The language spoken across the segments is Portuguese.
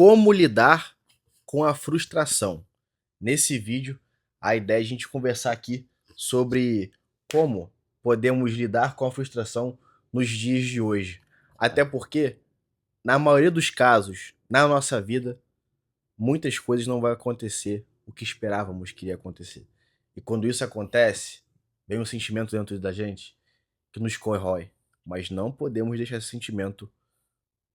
Como lidar com a frustração? Nesse vídeo, a ideia é a gente conversar aqui sobre como podemos lidar com a frustração nos dias de hoje. Até porque, na maioria dos casos, na nossa vida, muitas coisas não vão acontecer o que esperávamos que iria acontecer. E quando isso acontece, vem um sentimento dentro da gente que nos corrói. Mas não podemos deixar esse sentimento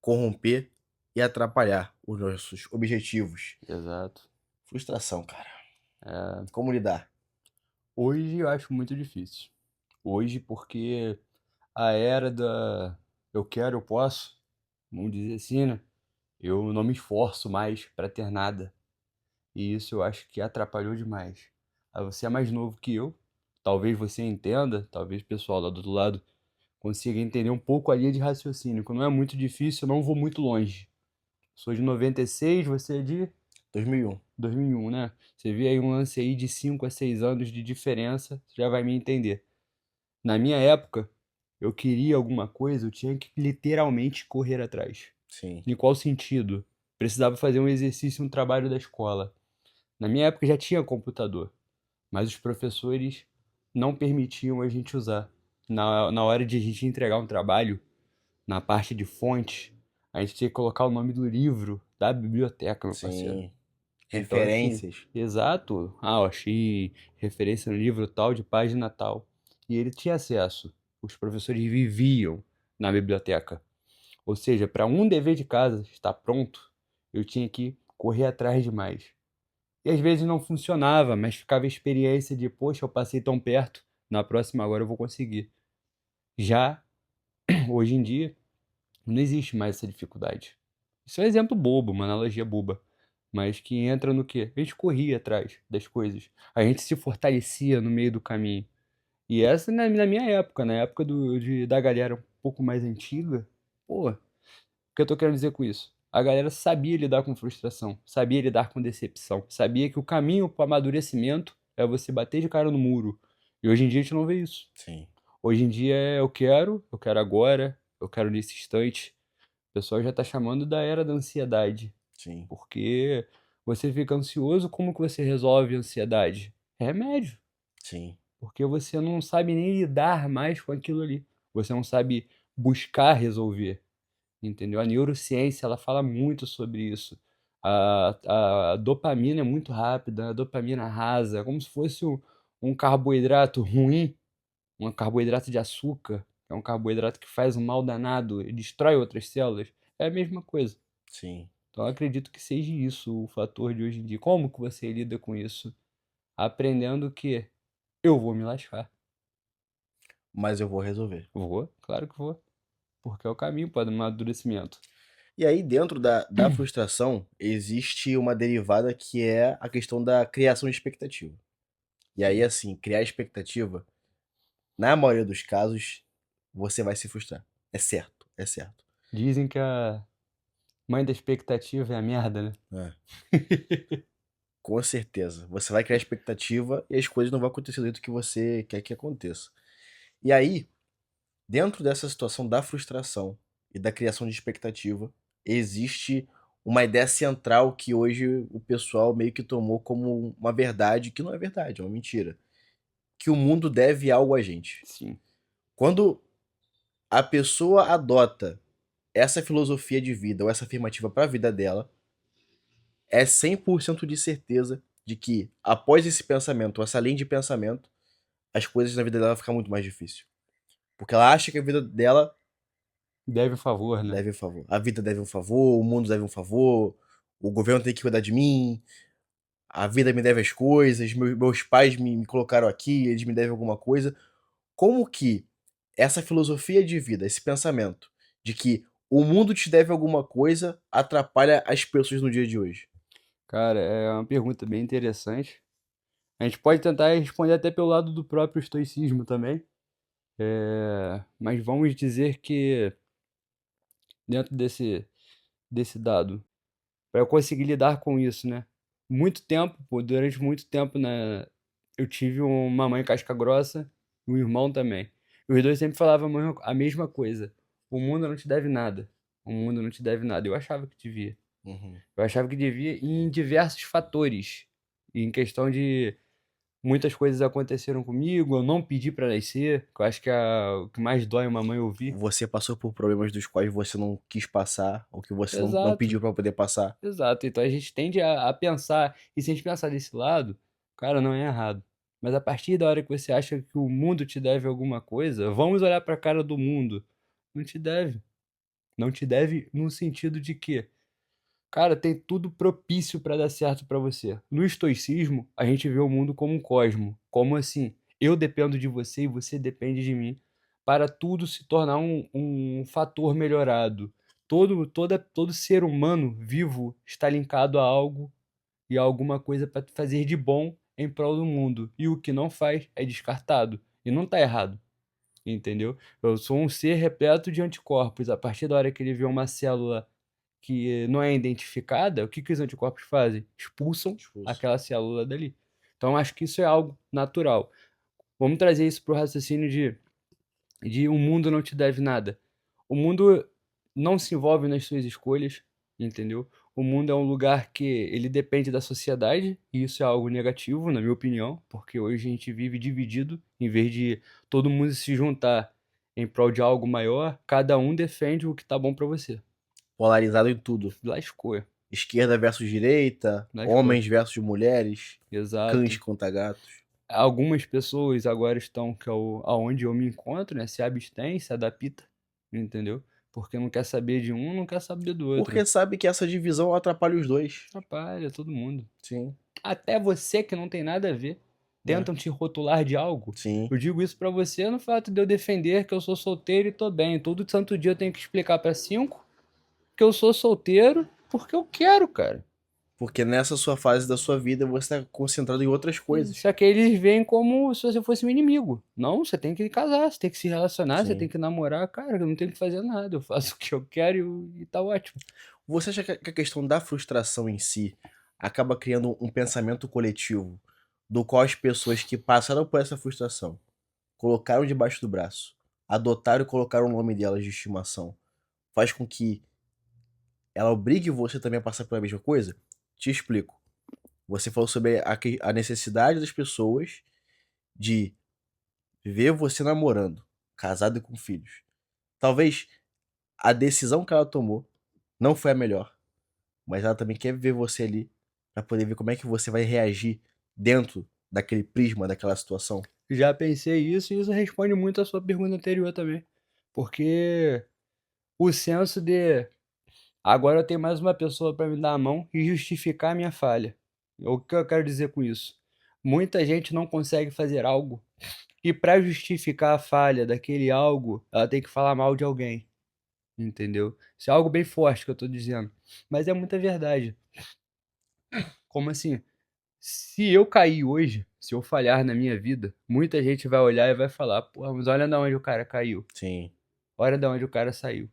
corromper e atrapalhar os nossos objetivos. Exato. Frustração, cara. É, Como lidar? hoje eu acho muito difícil. Hoje, porque a era da eu quero, eu posso, vamos dizer assim, né? Eu não me esforço mais para ter nada. E isso eu acho que atrapalhou demais. Aí você é mais novo que eu, talvez você entenda, talvez o pessoal lá do outro lado consiga entender um pouco a linha de raciocínio. Quando não é muito difícil, eu não vou muito longe. Sou de 96, você é de 2001. 2001, né? Você vê aí um lance aí de 5 a 6 anos de diferença, você já vai me entender. Na minha época, eu queria alguma coisa, eu tinha que literalmente correr atrás. Sim. Em qual sentido? Precisava fazer um exercício, um trabalho da escola. Na minha época já tinha computador, mas os professores não permitiam a gente usar. Na hora de a gente entregar um trabalho, na parte de fontes, a gente tinha que colocar o nome do livro da biblioteca, meu parceiro. Sim. Então, assim, Referências. exato. Ah, eu achei referência no livro tal, de página tal. E ele tinha acesso. Os professores viviam na biblioteca. Ou seja, para um dever de casa estar pronto, eu tinha que correr atrás demais. E às vezes não funcionava, mas ficava a experiência de, poxa, eu passei tão perto, na próxima agora eu vou conseguir. Já hoje em dia, não existe mais essa dificuldade. Isso é um exemplo bobo, uma analogia boba, mas que entra no quê? A gente corria atrás das coisas, a gente se fortalecia no meio do caminho. E essa na minha época, na época da galera um pouco mais antiga, pô, o que eu tô querendo dizer com isso? A galera sabia lidar com frustração, sabia lidar com decepção, sabia que o caminho para o amadurecimento é você bater de cara no muro. E hoje em dia a gente não vê isso. Sim. Hoje em dia é eu quero agora, eu quero nesse instante. O pessoal já tá chamando da era da ansiedade, Sim. porque você fica ansioso, como que você resolve a ansiedade? É remédio, Sim. porque você não sabe nem lidar mais com aquilo ali. Você não sabe buscar resolver, entendeu? A neurociência, ela fala muito sobre isso. A dopamina é muito rápida, a dopamina rasa, como se fosse um carboidrato ruim, um carboidrato de açúcar, que é um carboidrato que faz um mal danado e destrói outras células. É a mesma coisa. Sim. Então, eu acredito que seja isso o fator de hoje em dia. Como que você lida com isso? Aprendendo que eu vou me lascar. Mas eu vou resolver. Vou, claro que vou. Porque é o caminho para o amadurecimento. E aí, dentro da frustração, existe uma derivada que é a questão da criação de expectativa. E aí, Sim. assim, criar expectativa, na maioria dos casos, você vai se frustrar. É certo, é certo. Dizem que a mãe da expectativa é a merda, né? É, com certeza. Você vai criar expectativa e as coisas não vão acontecer do jeito que você quer que aconteça. E aí, dentro dessa situação da frustração e da criação de expectativa, existe uma ideia central que hoje o pessoal meio que tomou como uma verdade, que não é verdade, é uma mentira. Que o mundo deve algo a gente. Sim. Quando a pessoa adota essa filosofia de vida ou essa afirmativa para a vida dela, é 100% de certeza de que após esse pensamento, ou essa linha de pensamento, as coisas na vida dela vão ficar muito mais difíceis. Porque ela acha que a vida dela Deve o favor, né? deve um favor. A vida deve um favor, o mundo deve um favor, o governo tem que cuidar de mim, a vida me deve as coisas, meus pais me colocaram aqui, eles me devem alguma coisa. Como que essa filosofia de vida, esse pensamento de que o mundo te deve alguma coisa atrapalha as pessoas no dia de hoje? Cara, é uma pergunta bem interessante. A gente pode tentar responder até pelo lado do próprio estoicismo também. Mas vamos dizer que dentro desse dado, para eu conseguir lidar com isso, né? Muito tempo, pô, durante muito tempo, né? Eu tive uma mãe casca grossa e um irmão também. E os dois sempre falavam a mesma coisa. O mundo não te deve nada. O mundo não te deve nada. Eu achava que devia. Uhum. Eu achava que devia ir em diversos fatores. E em questão de muitas coisas aconteceram comigo, eu não pedi pra nascer, que eu acho que é o que mais dói uma mãe ouvir. Você passou por problemas dos quais você não quis passar, ou que você não Exato, pediu pra poder passar. exato. Então a gente tende a pensar, e se a gente pensar desse lado, cara, não é errado. Mas a partir da hora que você acha que o mundo te deve alguma coisa, vamos olhar pra cara do mundo. Não te deve. Não te deve no sentido de que, cara, tem tudo propício pra dar certo pra você. No estoicismo, a gente vê o mundo como um cosmo. Como assim? Eu dependo de você e você depende de mim para tudo se tornar um fator melhorado. Todo ser humano vivo está linkado a algo e a alguma coisa para fazer de bom em prol do mundo. E o que não faz é descartado. E não está errado, entendeu? Eu sou um ser repleto de anticorpos. A partir da hora que ele vê uma célula que não é identificada, o que que os anticorpos fazem? Expulsam Expulso. aquela célula dali. Então, acho que isso é algo natural. Vamos trazer isso para o raciocínio de o mundo não te deve nada. O mundo não se envolve nas suas escolhas, entendeu? O mundo é um lugar que ele depende da sociedade, e isso é algo negativo, na minha opinião, porque hoje a gente vive dividido, em vez de todo mundo se juntar em prol de algo maior, cada um defende o que tá bom para você. Polarizado em tudo. Lascou, Esquerda versus direita, lascou. homens versus mulheres, cães Exato. contra gatos. Algumas pessoas agora estão que é aonde eu me encontro, né? Se abstém, se adapta, entendeu? Porque não quer saber de um, não quer saber do outro. Porque sabe que essa divisão atrapalha os dois. Atrapalha todo mundo. Sim, Até você que não tem nada a ver, né? tentam te rotular de algo. Sim. Eu digo isso pra você no fato de eu defender que eu sou solteiro e tô bem. Todo santo dia eu tenho que explicar pra 5 que eu sou solteiro porque eu quero, cara. Porque nessa sua fase da sua vida você está concentrado em outras coisas. Só que eles veem como se você fosse um inimigo. Não, você tem que casar, você tem que se relacionar, você tem Sim. que namorar. Cara, eu não tenho que fazer nada. Eu faço o que eu quero e tá ótimo. Você acha que a questão da frustração em si acaba criando um pensamento coletivo do qual as pessoas que passaram por essa frustração colocaram debaixo do braço, adotaram e colocaram o nome delas de estimação, faz com que ela obrigue você também a passar pela mesma coisa? Te explico. Você falou sobre a necessidade das pessoas de ver você namorando, casado e com filhos. Talvez a decisão que ela tomou não foi a melhor, mas ela também quer ver você ali pra poder ver como é que você vai reagir dentro daquele prisma, daquela situação. Já pensei isso e isso responde muito à sua pergunta anterior também. Porque o senso de agora eu tenho mais uma pessoa para me dar a mão e justificar a minha falha. O que eu quero dizer com isso? Muita gente não consegue fazer algo e para justificar a falha daquele algo, ela tem que falar mal de alguém, entendeu? Isso é algo bem forte que eu tô dizendo, mas é muita verdade. Como assim? Se eu cair hoje, se eu falhar na minha vida, muita gente vai olhar e vai falar: "Pô, mas olha da onde o cara caiu. Sim, Olha da onde o cara saiu".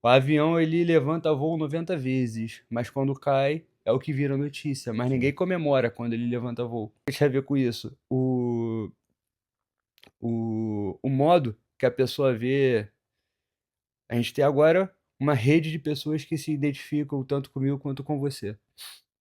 O avião ele levanta voo 90 vezes, mas quando cai é o que vira notícia, mas ninguém sim, comemora quando ele levanta voo. Deixa eu ver com isso. O modo que a pessoa vê. A gente tem agora uma rede de pessoas que se identificam tanto comigo quanto com você.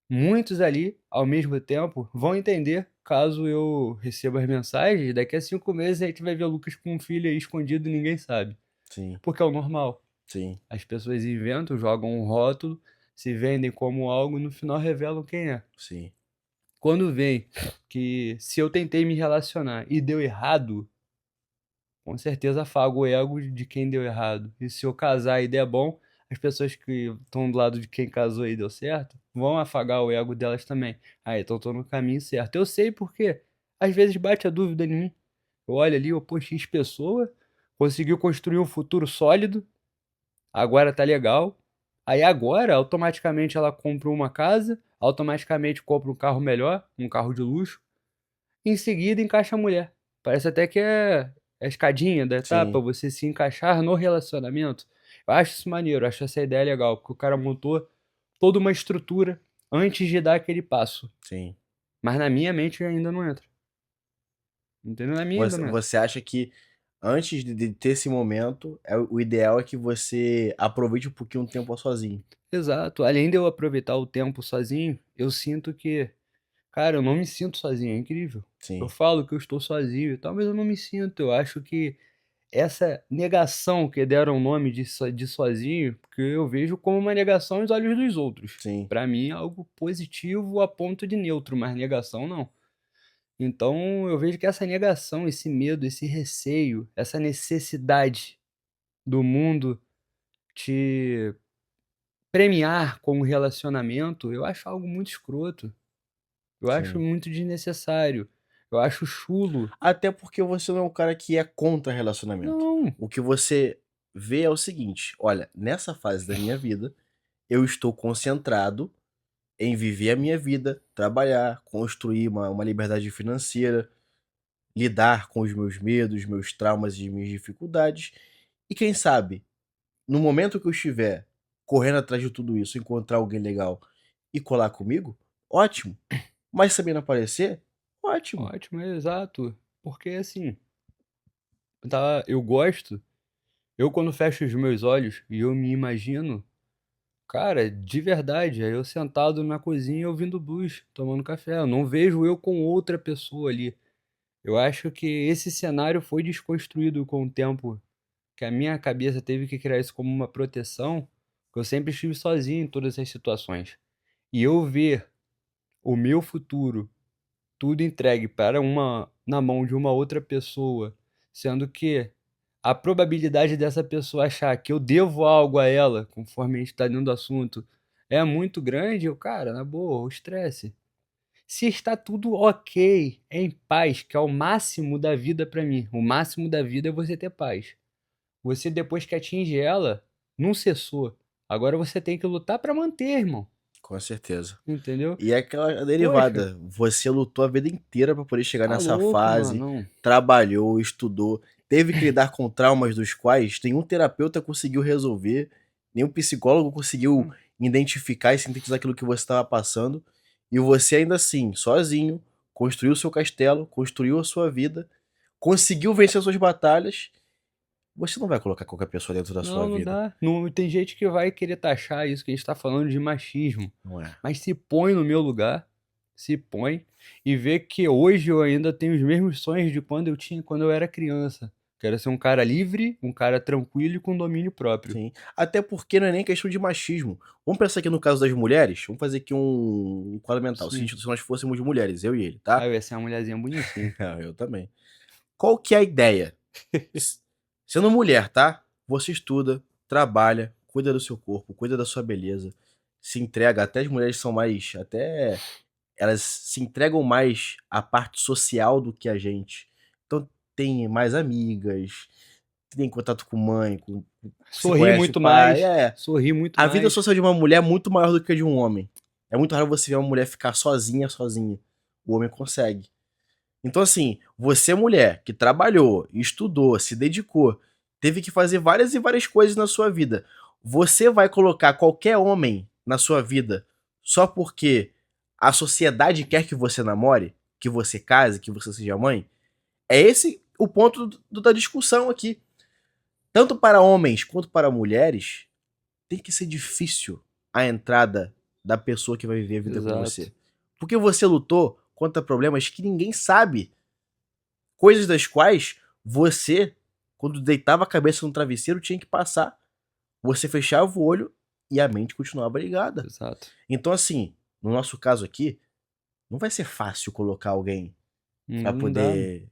Muitos ali, ao mesmo tempo, vão entender caso eu receba as mensagens. Daqui a 5 meses a gente vai ver o Lucas com um filho aí escondido e ninguém sabe. sim, Porque é o normal. sim, As pessoas inventam, jogam um rótulo, se vendem como algo e no final revelam quem é. sim, Quando vem que se eu tentei me relacionar e deu errado, com certeza afago o ego de quem deu errado. E se eu casar e der bom, as pessoas que estão do lado de quem casou e deu certo vão afagar o ego delas também. Ah, então tô no caminho certo. Eu sei porque às vezes bate a dúvida em mim. Eu olho ali, eu, pô, X pessoa conseguiu construir um futuro sólido, agora tá legal. Aí agora, automaticamente ela compra uma casa, automaticamente compra um carro melhor, um carro de luxo. Em seguida encaixa a mulher. Parece até que é a escadinha da etapa, sim, você se encaixar no relacionamento. Eu acho isso maneiro, eu acho essa ideia legal, porque o cara montou toda uma estrutura antes de dar aquele passo. sim. Mas na minha mente ainda não entra. Entendeu? Na minha ainda Você, não entra. você acha que antes de ter esse momento, o ideal é que você aproveite um pouquinho o tempo sozinho. Exato. Além de eu aproveitar o tempo sozinho, eu sinto que, cara, eu não me sinto sozinho, é incrível. Eu Sim, falo que eu estou sozinho e tal, mas eu não me sinto. Eu acho que essa negação que deram o nome de sozinho, porque eu vejo como uma negação aos olhos dos outros. sim, Pra mim é algo positivo a ponto de neutro, mas negação não. Então eu vejo que essa negação, esse medo, esse receio, essa necessidade do mundo te premiar com um relacionamento, eu acho algo muito escroto. Eu acho sim. muito desnecessário. Eu acho chulo. Até porque você não é um cara que é contra relacionamento. Não, O que você vê é o seguinte: olha, nessa fase da minha vida, eu estou concentrado em viver a minha vida, trabalhar, construir uma liberdade financeira, lidar com os meus medos, meus traumas e minhas dificuldades. E quem sabe, no momento que eu estiver correndo atrás de tudo isso, encontrar alguém legal e colar comigo, ótimo. Mas se também não aparecer, ótimo. ótimo, é exato. Porque assim, tá, eu gosto. Eu, quando fecho os meus olhos e eu me imagino, cara, de verdade, é eu sentado na cozinha ouvindo blues, tomando café. Eu não vejo eu com outra pessoa ali. Eu acho que esse cenário foi desconstruído com o tempo, que a minha cabeça teve que criar isso como uma proteção, porque eu sempre estive sozinho em todas essas situações. E eu ver o meu futuro tudo entregue para uma na mão de uma outra pessoa, sendo que a probabilidade dessa pessoa achar que eu devo algo a ela, conforme a gente está dentro do assunto, é muito grande, eu, cara, na boa, o estresse. Se está tudo ok, em paz, que é o máximo da vida para mim. O máximo da vida é você ter paz. Você, depois que atinge ela, não cessou. Agora você tem que lutar para manter, irmão. Com certeza. Entendeu? E é aquela Poxa, derivada. Você lutou a vida inteira para poder chegar tá nessa louco, fase, mano. trabalhou, estudou, teve que lidar com traumas dos quais nenhum terapeuta conseguiu resolver, nenhum psicólogo conseguiu Não. identificar e sintetizar aquilo que você estava passando. E você ainda assim, sozinho, construiu o seu castelo, construiu a sua vida, conseguiu vencer suas batalhas. Você não vai colocar qualquer pessoa dentro da sua Não, não vida, dá. Não, tem gente que vai querer taxar isso que a gente tá falando de machismo. não é? Mas se põe no meu lugar, se põe e vê que hoje eu ainda tenho os mesmos sonhos de quando eu tinha quando eu era criança. Quero ser um cara livre, um cara tranquilo e com domínio próprio. Sim. Até porque não é nem questão de machismo. Vamos pensar aqui no caso das mulheres. Vamos fazer aqui um quadro mental. Sim. Se nós fôssemos mulheres, eu e ele, Ah, tá? eu ia ser uma mulherzinha bonitinha. Eu também. Qual que é a ideia? S- Sendo mulher, tá? Você estuda, trabalha, cuida do seu corpo, cuida da sua beleza, se entrega. Até as mulheres são mais. Até elas se entregam mais à parte social do que a gente. Então tem mais amigas, tem contato com mãe, se Sorri conhece o muito pai. mais. É. Sorri muito A vida mais. social de uma mulher é muito maior do que a de um homem. É muito raro você ver uma mulher ficar sozinha, sozinha. O homem consegue. Então, assim, você, mulher, que trabalhou, estudou, se dedicou, teve que fazer várias e várias coisas na sua vida. Você vai colocar qualquer homem na sua vida só porque a sociedade quer que você namore, que você case, que você seja mãe? É esse o ponto da discussão aqui. Tanto para homens quanto para mulheres, tem que ser difícil a entrada da pessoa que vai viver a vida com Exato. você. Porque você lutou contra problemas que ninguém sabe. Coisas das quais você, quando deitava a cabeça no travesseiro, tinha que passar. Você fechava o olho e a mente continuava ligada. Exato. Então, assim, no nosso caso aqui, não vai ser fácil colocar alguém pra Não dá. poder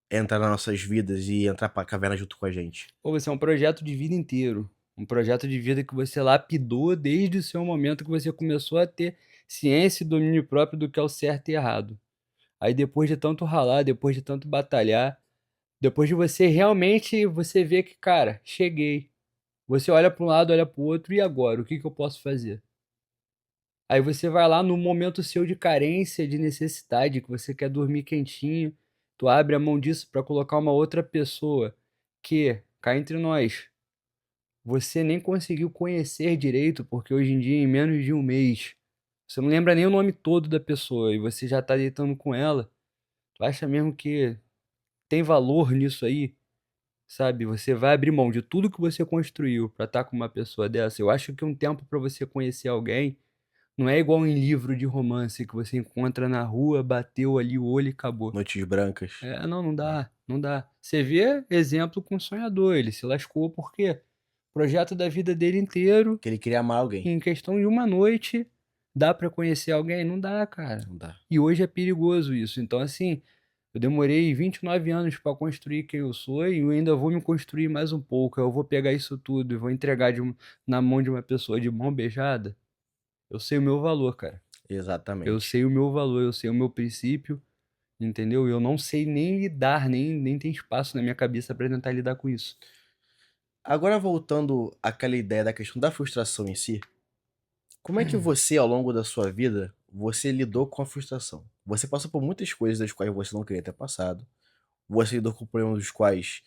entrar nas nossas vidas e entrar pra caverna junto com a gente. Pô, você é um projeto de vida inteiro. Um projeto de vida que você lapidou desde o seu momento que você começou a ter ciência e domínio próprio do que é o certo e errado. Aí depois de tanto ralar, depois de tanto batalhar, depois de você realmente você vê que, cara, cheguei. Você olha para um lado, olha para o outro, e agora? O que que eu posso fazer? Aí você vai lá no momento seu de carência, de necessidade, que você quer dormir quentinho, tu abre a mão disso para colocar uma outra pessoa que, cá entre nós, você nem conseguiu conhecer direito, porque hoje em dia, em menos de um mês, você não lembra nem o nome todo da pessoa e você já tá deitando com ela. Tu acha mesmo que tem valor nisso aí? sabe? Você vai abrir mão de tudo que você construiu pra estar com uma pessoa dessa. Eu acho que um tempo pra você conhecer alguém não é igual em livro de romance que você encontra na rua, bateu ali o olho e acabou. Noites brancas. É, não, não dá, não dá. Você vê exemplo com o sonhador, ele se lascou porque projeto da vida dele inteiro, Que ele queria amar alguém. em questão de uma noite, dá pra conhecer alguém? Não dá, cara. Não dá. E hoje é perigoso isso. Então, assim, eu demorei 29 anos pra construir quem eu sou e eu ainda vou me construir mais um pouco. Eu vou pegar isso tudo e vou entregar na mão de uma pessoa de mão beijada. Eu sei o meu valor, cara. Eu Exatamente. sei o meu valor, eu sei o meu princípio, entendeu? Eu não sei nem lidar, nem tem espaço na minha cabeça pra tentar lidar com isso. Agora voltando àquela ideia da questão da frustração em si, como é que você, ao longo da sua vida, você lidou com a frustração? Você passou por muitas coisas das quais você não queria ter passado. Você lidou com problemas dos quais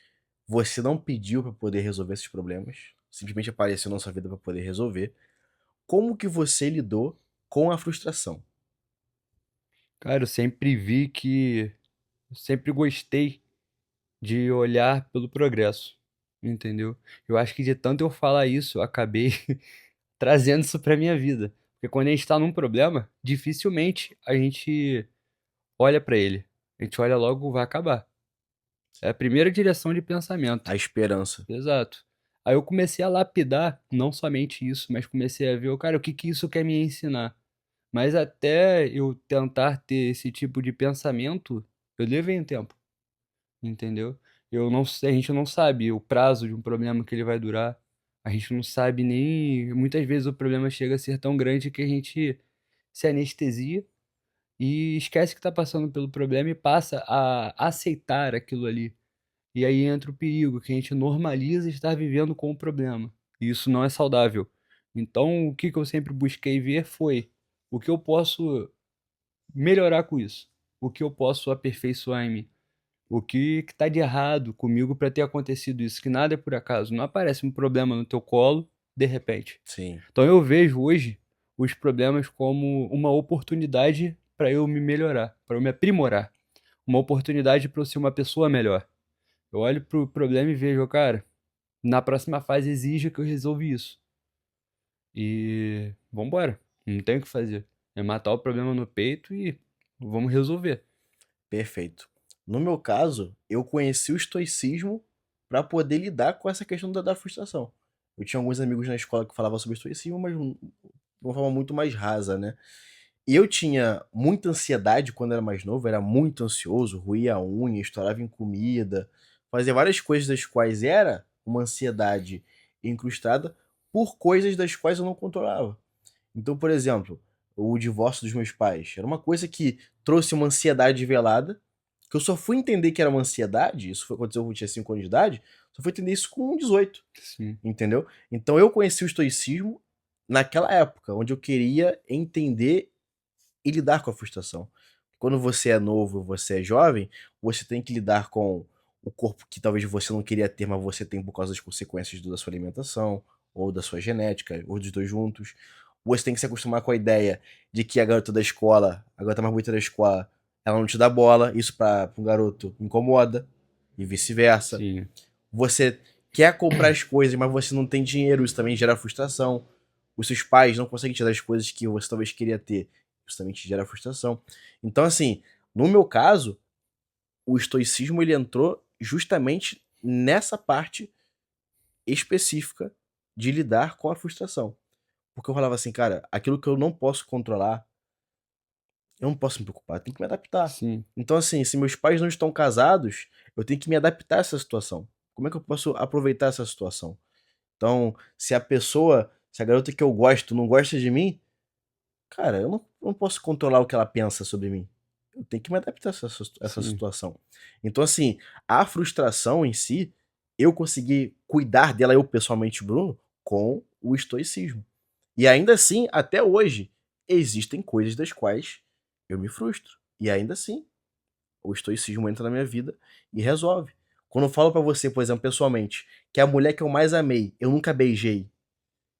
você não pediu para poder resolver esses problemas. Simplesmente apareceu na sua vida para poder resolver. Como que você lidou com a frustração? Cara, eu sempre vi que. Eu sempre gostei de olhar pelo progresso, entendeu? Eu acho que de tanto eu falar isso, eu acabei trazendo isso pra minha vida. Porque quando a gente tá num problema, dificilmente a gente olha pra ele. A gente olha logo, vai acabar. É a primeira direção de pensamento. A esperança. Exato. Aí eu comecei a lapidar, não somente isso, mas comecei a ver, cara, o que que isso quer me ensinar? Mas até eu tentar ter esse tipo de pensamento, eu levei um tempo, entendeu? Eu não sei, a gente não sabe o prazo de um problema que ele vai durar. A gente não sabe nem. Muitas vezes o problema chega a ser tão grande que a gente se anestesia e esquece que está passando pelo problema e passa a aceitar aquilo ali. E aí entra o perigo, que a gente normaliza estar vivendo com o problema. E isso não é saudável. Então, o que que eu sempre busquei ver foi o que eu posso melhorar com isso? O que eu posso aperfeiçoar em mim? O que está de errado comigo para ter acontecido isso? Que nada é por acaso. Não aparece um problema no teu colo de repente. Sim. Então eu vejo hoje os problemas como uma oportunidade para eu me melhorar, para eu me aprimorar. Uma oportunidade para eu ser uma pessoa melhor. Eu olho pro problema e vejo, cara, na próxima fase exige que eu resolva isso. E vambora. Não tem o que fazer. É matar o problema no peito e vamos resolver. Perfeito. No meu caso, eu conheci o estoicismo para poder lidar com essa questão da frustração. Eu tinha alguns amigos na escola que falavam sobre estoicismo, mas de uma forma muito mais rasa, né? E eu tinha muita ansiedade quando era mais novo, era muito ansioso, roía a unha, estourava em comida, fazia várias coisas das quais era uma ansiedade incrustada por coisas das quais eu não controlava. Então, por exemplo, o divórcio dos meus pais era uma coisa que trouxe uma ansiedade velada, que eu só fui entender que era uma ansiedade, isso foi aconteceu quando eu tinha 5 anos de idade, só fui entender isso com 18, Sim. entendeu? Então eu conheci o estoicismo naquela época, onde eu queria entender e lidar com a frustração. Quando você é novo, você é jovem, você tem que lidar com o corpo que talvez você não queria ter, mas você tem por causa das consequências da sua alimentação, ou da sua genética, ou dos dois juntos. Você tem que se acostumar com a ideia de que a garota da escola, a garota mais bonita da escola, ela não te dá bola, isso para um garoto incomoda, e vice-versa. Sim. Você quer comprar as coisas, mas você não tem dinheiro, isso também gera frustração. Os seus pais não conseguem te dar as coisas que você talvez queria ter, isso também te gera frustração. Então, assim, no meu caso, o estoicismo ele entrou justamente nessa parte específica de lidar com a frustração. Porque eu falava assim, cara, aquilo que eu não posso controlar, eu não posso me preocupar, eu tenho que me adaptar. Sim. Então, assim, se meus pais não estão casados, eu tenho que me adaptar a essa situação. Como é que eu posso aproveitar essa situação? Então, se a garota que eu gosto não gosta de mim, cara, eu não posso controlar o que ela pensa sobre mim. Eu tenho que me adaptar a essa Sim. situação. Então, assim, a frustração em si, eu consegui cuidar dela, eu pessoalmente, Bruno, com o estoicismo. E ainda assim, até hoje, existem coisas das quais eu me frustro. E ainda assim, o estoicismo entra na minha vida e resolve. Quando eu falo pra você, por exemplo, pessoalmente, que a mulher que eu mais amei, eu nunca beijei,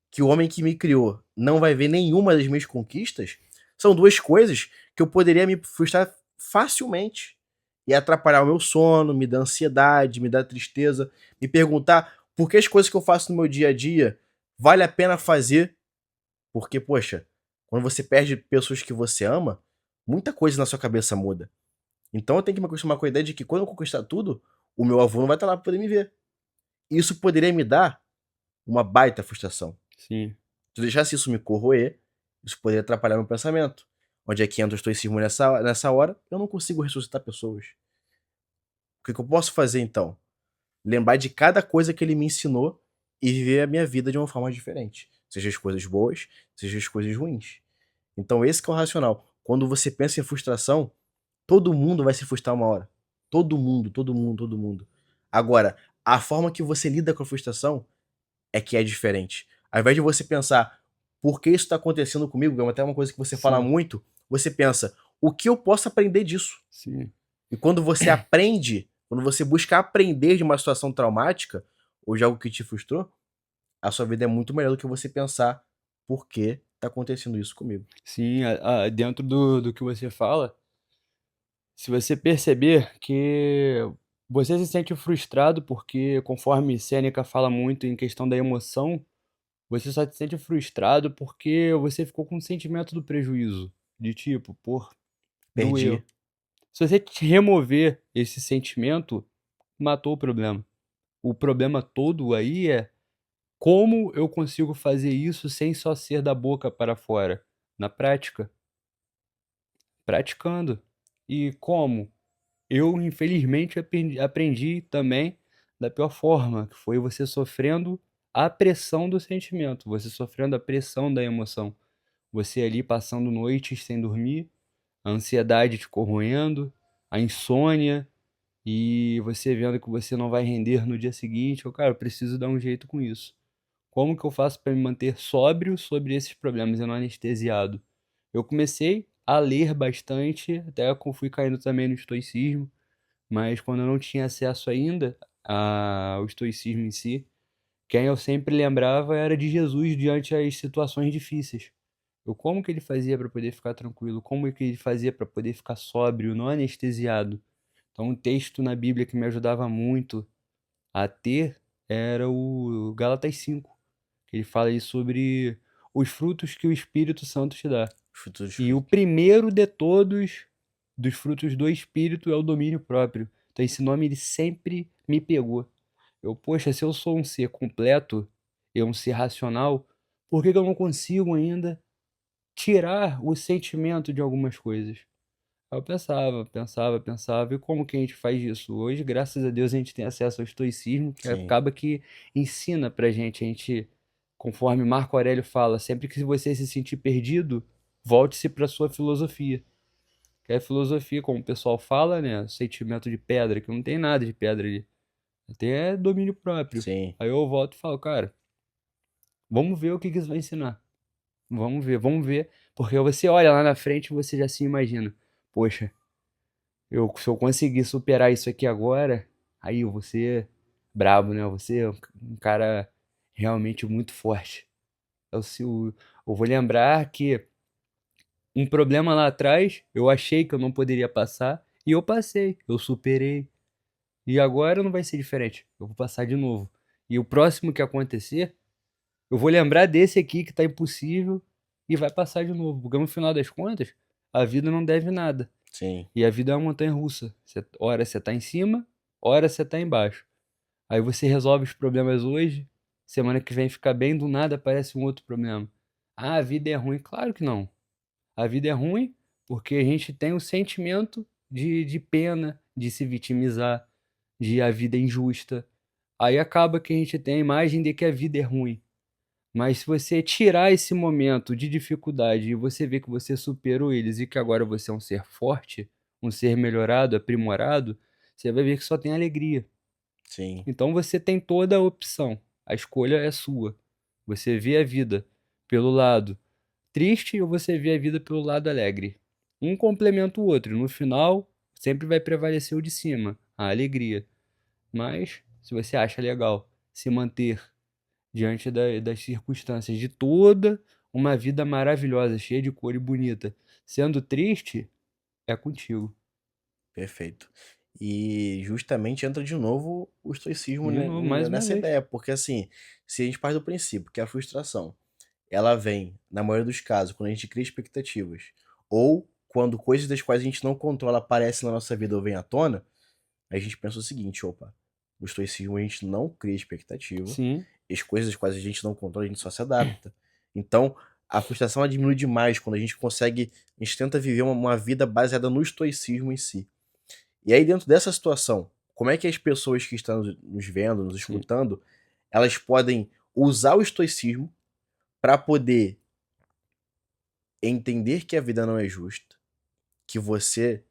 que o homem que me criou não vai ver nenhuma das minhas conquistas, são duas coisas que eu poderia me frustrar facilmente. e atrapalhar o meu sono, me dar ansiedade, me dar tristeza, me perguntar por que as coisas que eu faço no meu dia a dia vale a pena fazer, porque, poxa, quando você perde pessoas que você ama, muita coisa na sua cabeça muda. Então eu tenho que me acostumar com a ideia de que quando eu conquistar tudo, o meu avô não vai estar lá para poder me ver. Isso poderia me dar uma baita frustração. Sim, Se eu deixasse isso me corroer, isso poderia atrapalhar meu pensamento. Onde é que entra o estoicismo nessa hora? Eu não consigo ressuscitar pessoas. O que eu posso fazer então? Lembrar de cada coisa que ele me ensinou e viver a minha vida de uma forma diferente. Seja as coisas boas, seja as coisas ruins. Então esse que é o racional. Quando você pensa em frustração, todo mundo vai se frustrar uma hora. Todo mundo, todo mundo, todo mundo. Agora, a forma que você lida com a frustração é que é diferente. Ao invés de você pensar, por que isso está acontecendo comigo? É até uma coisa que você fala sim, muito. Você pensa, o que eu posso aprender disso? sim. E quando você aprende, quando você busca aprender de uma situação traumática, ou de algo que te frustrou, a sua vida é muito melhor do que você pensar por que está acontecendo isso comigo. Sim, dentro do que você fala, se você perceber que você se sente frustrado porque, conforme Sêneca fala muito em questão da emoção, você só se sente frustrado porque você ficou com o sentimento do prejuízo, de tipo, por doeu. Perdi. Se você remover esse sentimento, matou o problema. O problema todo aí é como eu consigo fazer isso sem só ser da boca para fora? Na prática, praticando. E como? Eu, infelizmente, aprendi também da pior forma, que foi você sofrendo a pressão do sentimento, você sofrendo a pressão da emoção. Você ali passando noites sem dormir, a ansiedade te corroendo, a insônia, e você vendo que você não vai render no dia seguinte. Eu, cara, eu preciso dar um jeito com isso. Como que eu faço para me manter sóbrio sobre esses problemas e não anestesiado? Eu comecei a ler bastante, até que eu fui caindo também no estoicismo, mas quando eu não tinha acesso ainda ao estoicismo em si, quem eu sempre lembrava era de Jesus diante das situações difíceis. Eu como que ele fazia para poder ficar tranquilo? Como que ele fazia para poder ficar sóbrio, não anestesiado? Então, um texto na Bíblia que me ajudava muito a ter era o Gálatas 5, que ele fala aí sobre os frutos que o Espírito Santo te dá. Futuros E o frutos. primeiro de todos, dos frutos do Espírito, é o domínio próprio. Então, esse nome ele sempre me pegou. Eu, poxa, se eu sou um ser completo, eu um ser racional, por que que eu não consigo ainda tirar o sentimento de algumas coisas? Aí eu pensava, e como que a gente faz isso? Hoje, graças a Deus, a gente tem acesso ao estoicismo, que Sim. acaba que ensina pra gente, conforme Marco Aurélio fala, sempre que você se sentir perdido, volte-se pra sua filosofia. Que é a filosofia, como o pessoal fala, né? Sentimento de pedra, que não tem nada de pedra ali. Tem é domínio próprio. Sim. Aí eu volto e falo, cara, vamos ver o que que isso vai ensinar. Vamos ver. Porque você olha lá na frente e você já se imagina. Poxa, se eu conseguir superar isso aqui agora, aí eu vou ser brabo, né? Eu vou ser um cara realmente muito forte. Eu vou lembrar que um problema lá atrás eu achei que eu não poderia passar e eu passei, eu superei. E agora não vai ser diferente. Eu vou passar de novo. E o próximo que acontecer, eu vou lembrar desse aqui que tá impossível e vai passar de novo. Porque no final das contas, a vida não deve nada. Sim. E a vida é uma montanha russa. Hora você tá em cima, hora você tá embaixo. Aí você resolve os problemas hoje, semana que vem fica bem, do nada aparece um outro problema. Ah, a vida é ruim. Claro que não. A vida é ruim porque a gente tem o sentimento de pena, de se vitimizar, de a vida é injusta. Aí acaba que a gente tem a imagem de que a vida é ruim. Mas se você tirar esse momento de dificuldade e você ver que você superou eles e que agora você é um ser forte, um ser melhorado, aprimorado, você vai ver que só tem alegria. Sim. Então você tem toda a opção. A escolha é sua. Você vê a vida pelo lado triste ou você vê a vida pelo lado alegre. Um complementa o outro. No final, sempre vai prevalecer o de cima, a alegria. Mas, se você acha legal se manter diante das circunstâncias de toda uma vida maravilhosa, cheia de cor e bonita, sendo triste, é contigo. Perfeito. E justamente entra de novo o estoicismo De novo, mais uma nessa vez. ideia, porque assim, se a gente parte do princípio que a frustração, ela vem, na maioria dos casos, quando a gente cria expectativas, ou quando coisas das quais a gente não controla aparecem na nossa vida ou vêm à tona, a gente pensa o seguinte, opa, no estoicismo a gente não cria expectativa, Sim, as coisas das quais a gente não controla, a gente só se adapta. Então, a frustração ela diminui demais quando a gente consegue, a gente tenta viver uma vida baseada no estoicismo em si. E aí, dentro dessa situação, como é que as pessoas que estão nos vendo, nos sim. escutando, elas podem usar o estoicismo para poder entender que a vida não é justa, que você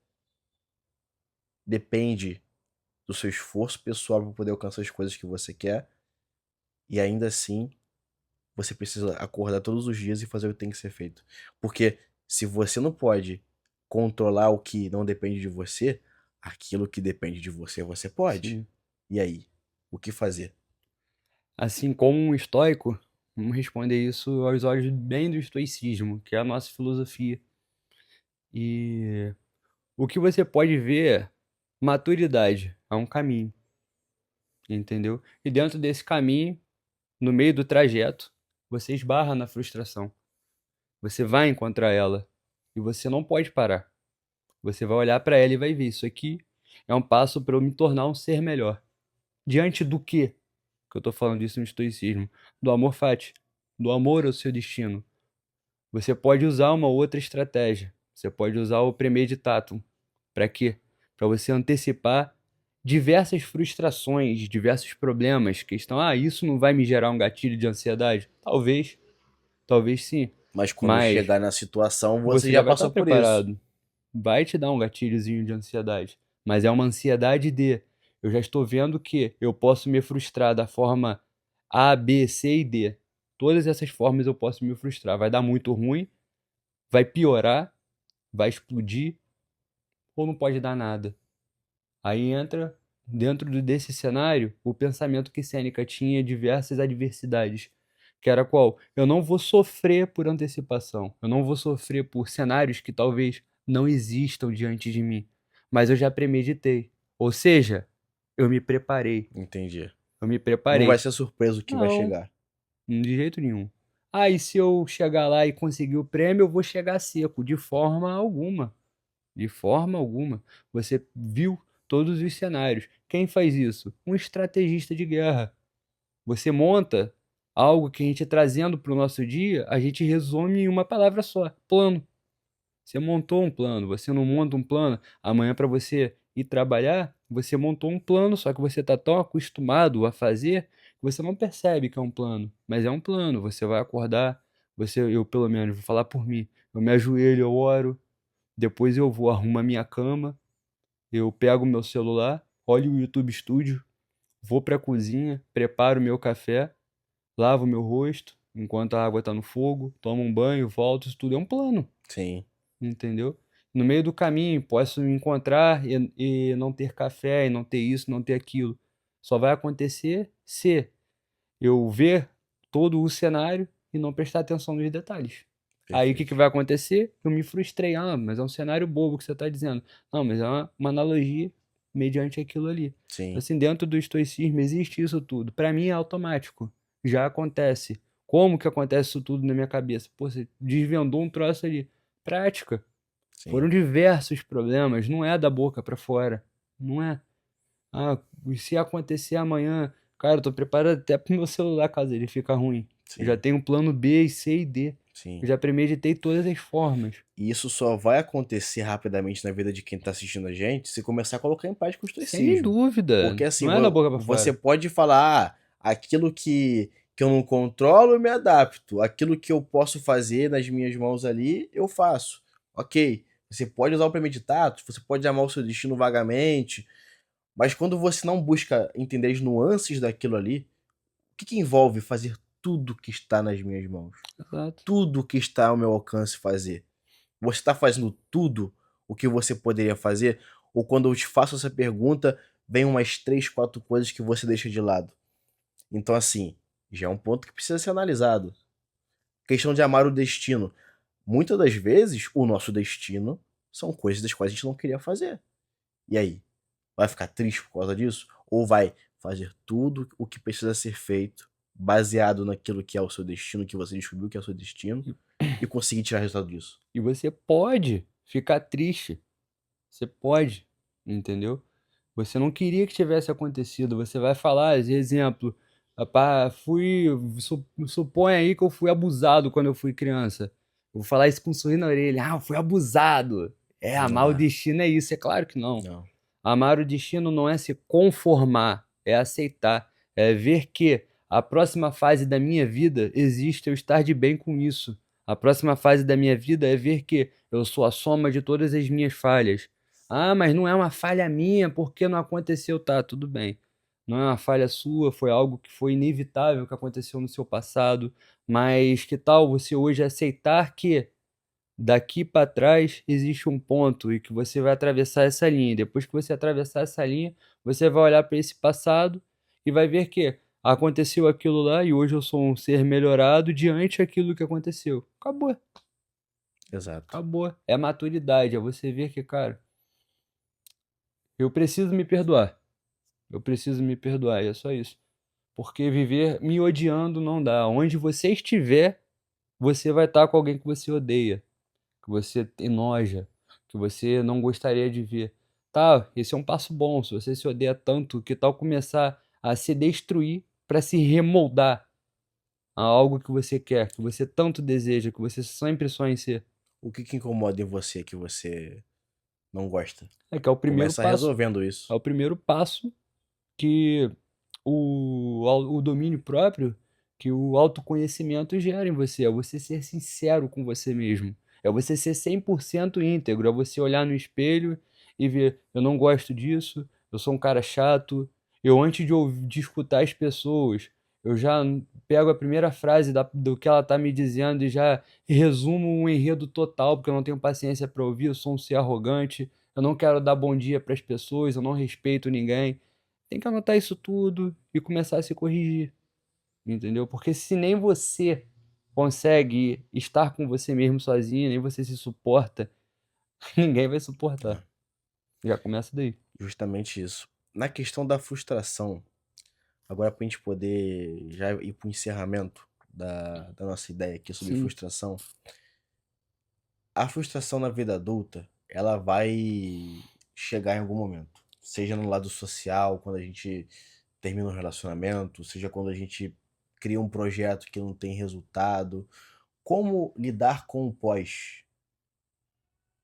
depende do seu esforço pessoal para poder alcançar as coisas que você quer, e ainda assim você precisa acordar todos os dias e fazer o que tem que ser feito. Porque se você não pode controlar o que não depende de você, aquilo que depende de você, você pode. Sim. E aí? O que fazer? Assim como um estoico, vamos responder isso aos olhos bem do estoicismo, que é a nossa filosofia. E o que você pode ver é maturidade, é um caminho, entendeu? E dentro desse caminho, no meio do trajeto, você esbarra na frustração. Você vai encontrar ela e você não pode parar. Você vai olhar para ela e vai ver, isso aqui é um passo para eu me tornar um ser melhor. Diante do quê? Que eu tô falando disso no estoicismo, do amor fati, do amor ao seu destino. Você pode usar uma outra estratégia. Você pode usar o premeditatum. Para quê? Para você antecipar diversas frustrações, diversos problemas que estão, isso não vai me gerar um gatilho de ansiedade? Talvez, talvez sim, Mas quando mas chegar na situação, você você já já vai estar passou por isso. preparado. Vai te dar um gatilhozinho de ansiedade, mas é uma ansiedade de eu já estou vendo que eu posso me frustrar da forma A, B, C e D. Todas essas formas eu posso me frustrar. Vai dar muito ruim, vai piorar, vai explodir ou não pode dar nada. Aí entra dentro desse cenário o pensamento que Sêneca tinha diversas adversidades, que era qual? Eu não vou sofrer por antecipação, eu não vou sofrer por cenários que talvez não existam diante de mim, mas eu já premeditei. Ou seja, eu me preparei, Entendi. eu me Não vai preparei. ser surpresa o que vai Não, chegar. de jeito nenhum. E se eu chegar lá e conseguir o prêmio, eu vou chegar seco, de forma alguma. De forma alguma. Você viu todos os cenários. Quem faz isso? Um estrategista de guerra. Você monta algo que a gente trazendo para o nosso dia, a gente resume em uma palavra só: plano. Você montou um plano, você não monta um plano. Amanhã, para você ir trabalhar, você montou um plano, só que você está tão acostumado a fazer que você não percebe que é um plano. Mas é um plano. Você vai acordar, eu pelo menos, vou falar por mim. Eu me ajoelho, eu oro, depois eu vou arrumar minha cama, eu pego meu celular, olho o YouTube Studio, vou para a cozinha, preparo meu café, lavo meu rosto enquanto a água está no fogo, tomo um banho, volto, isso tudo é um plano, Sim, entendeu? No meio do caminho, posso me encontrar e não ter café, e não ter isso, não ter aquilo. Só vai acontecer se eu ver todo o cenário e não prestar atenção nos detalhes. Aí o que que perfeito. vai acontecer? Eu me frustrei. Mas é um cenário bobo que você está dizendo. Não, mas é uma analogia mediante aquilo ali. Sim, Assim, dentro do estoicismo existe isso tudo. Para mim é automático. Já acontece. Como que acontece isso tudo na minha cabeça? Pô, você desvendou um troço ali. Prática. Foram sim. diversos problemas. Não é da boca para fora. Não é. E se acontecer amanhã, cara, eu tô preparado até pro meu celular caso ele fica ruim. Eu já Sim, tenho um plano B, C e D. Eu sim. já premeditei todas as formas. E isso só vai acontecer rapidamente na vida de quem tá assistindo a gente se começar a colocar em prática o Sem estoicismo. dúvida. Porque assim, Não é da boca pra você fora. pode falar, aquilo que eu não controlo, eu me adapto. Aquilo que eu posso fazer nas minhas mãos ali, eu faço. Ok. Você pode usar o premeditado, você pode amar o seu destino vagamente, mas quando você não busca entender as nuances daquilo ali, o que envolve fazer tudo que está nas minhas mãos? Exato. Tudo que está ao meu alcance fazer. Você está fazendo tudo o que você poderia fazer? Ou quando eu te faço essa pergunta, vem umas 3, 4 coisas que você deixa de lado? Então, assim, já é um ponto que precisa ser analisado. Questão de amar o destino. Muitas das vezes, o nosso destino são coisas das quais a gente não queria fazer. E aí? Vai ficar triste por causa disso? Ou vai fazer tudo o que precisa ser feito, baseado naquilo que é o seu destino, que você descobriu que é o seu destino, e conseguir tirar resultado disso? E você pode ficar triste. Você pode, entendeu? Você não queria que tivesse acontecido. Você vai falar, de exemplo, rapaz, supõe aí que eu fui abusado quando eu fui criança. Eu vou falar isso com um sorriso na orelha. Ah, eu fui abusado. É, Não amar o é. destino é isso. É claro que não. Não. Amar o destino não é se conformar, é aceitar, é ver que a próxima fase da minha vida existe eu estar de bem com isso. A próxima fase da minha vida é ver que eu sou a soma de todas as minhas falhas. Ah, mas não é uma falha minha, porque não aconteceu, tá, tudo bem. Não é uma falha sua, foi algo que foi inevitável que aconteceu no seu passado, mas que tal você hoje aceitar que daqui para trás existe um ponto e que você vai atravessar essa linha. Depois que você atravessar essa linha, você vai olhar para esse passado e vai ver que aconteceu aquilo lá e hoje eu sou um ser melhorado diante daquilo que aconteceu. Acabou, Exato. acabou. É maturidade, é você ver que, cara, eu preciso me perdoar. Eu preciso me perdoar, e é só isso. Porque viver me odiando não dá. Onde você estiver, você vai estar com alguém que você odeia, que você enoja, que você não gostaria de ver. Tá, esse é um passo bom. Se você se odeia tanto, que tal começar a se destruir para se remoldar a algo que você quer, que você tanto deseja, que você sempre sonha em ser? O que que incomoda em você que você não gosta? É que é o primeiro Começa passo. resolvendo É isso. o primeiro passo que o domínio próprio, que o autoconhecimento gera em você. É você ser sincero com você mesmo. É você ser 100% íntegro. É você olhar no espelho e ver: eu não gosto disso, eu sou um cara chato. Eu, antes de escutar as pessoas, eu já pego a primeira frase do que ela está me dizendo e já resumo um enredo total, porque eu não tenho paciência para ouvir. Eu sou um ser arrogante. Eu não quero dar bom dia para as pessoas, eu não respeito ninguém. Tem que anotar isso tudo e começar a se corrigir, entendeu? Porque se nem você consegue estar com você mesmo sozinho, nem você se suporta, ninguém vai suportar. É, Já começa daí. justamente isso. Na questão da frustração, agora para a gente poder já ir para o encerramento da nossa ideia aqui sobre Sim, frustração, a frustração na vida adulta, ela vai chegar em algum momento. Seja no lado social, quando a gente termina um relacionamento, seja quando a gente cria um projeto que não tem resultado. Como lidar com o pós?